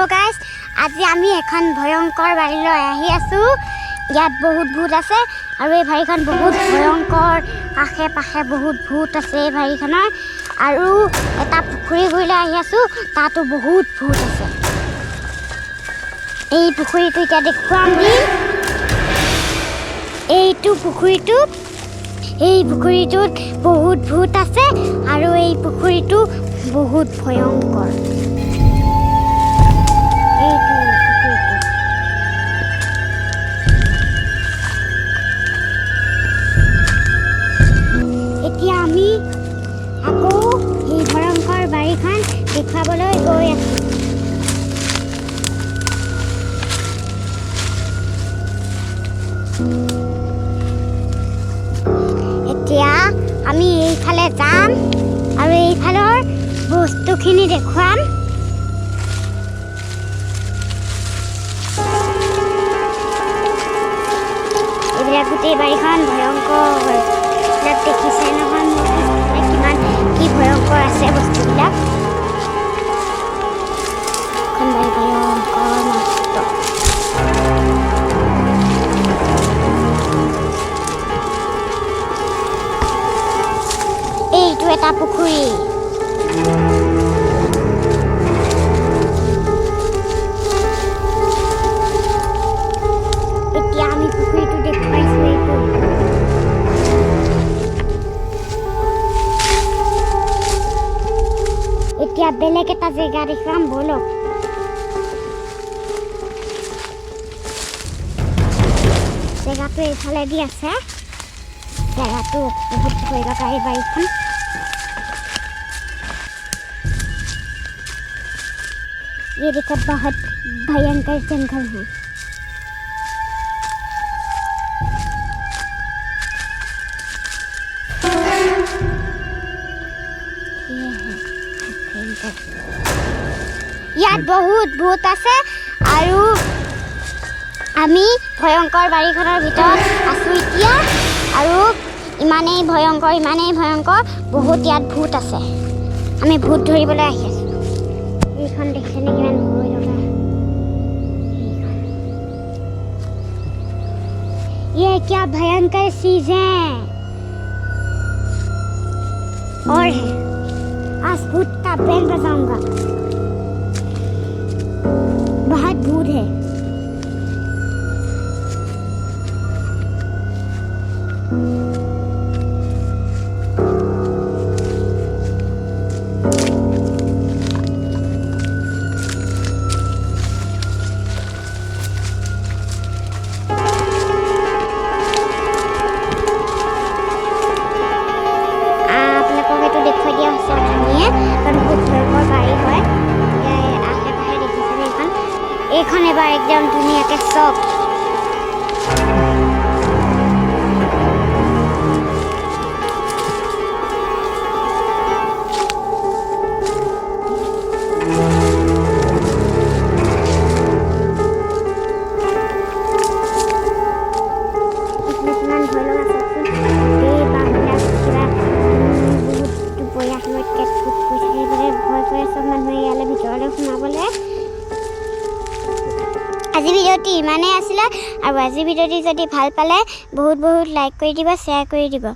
hello guys आज आमी एखन भयंकर बारीলৈ আহি আছো ইয়াত বহুত ভূত আছে আৰু এই বাৰীখন বহুত ভয়ংকৰ আখে পাখে বহুত ভূত আছে এই বাৰীখনৰ আৰু এটা পুখুৰী গৈলৈ আহি আছো তাতো বহুত ভূত আছে এই পুখুৰীটো এতিয়া দেখুৱাম দি এইটো পুখুৰীটোত বহুত ভূত আছে আৰু এই পুখুৰীটো বহুত ভয়ংকৰ এতিয়া আমি আকৌ এই ভয়ংকৰ বাৰীখন দেখাবলৈ গৈ আছো এতিয়া আমি এইফালে যাম আৰু এইফালৰ বস্তুখিনি দেখুৱাম এইবিলাক গোটেই বাৰীখন ভয়ংকৰ এইবিলাক দেখিছে নহয় কিমান কি ভয়ংকৰ আছে বস্তুবিলাক এখন বাৰী ভয়ংকৰ মস্ত এইটো এটা পুখুৰী এতিয়া আমি পুখুৰীটো দেখুৱাইছো এইটো এতিয়া বেলেগ এটা জেগা দেখুৱাম বলক জেগাটো এইফালে দি আছে জেগাটো বহুত ভয় লগা এই বাৰীখন ये देखो बहुत भयंकर जंगल है ইয়াত বহুত ভূত আছে আৰু আমি ভয়ংকৰ বাৰীখনৰ ভিতৰত আছো এতিয়া আৰু ইমানেই ভয়ংকৰ বহুত ইয়াত ভূত আছে আমি ভূত ধৰিবলৈ আহি আছো এইখন দেখিছে নে কিমান ভয় লগা ये क्या भयंकर चीज है और है आज भूत का बैंड बजाऊंगा बहुत भूत है এইখন এবাৰ একদম ধুনীয়াকৈ চব আজি ভিডিঅ'টি ইমানেই আছিলে আৰু আজি ভিডিঅ'টি যদি ভাল পালে বহুত লাইক কৰি দিব শ্বেয়াৰ কৰি দিব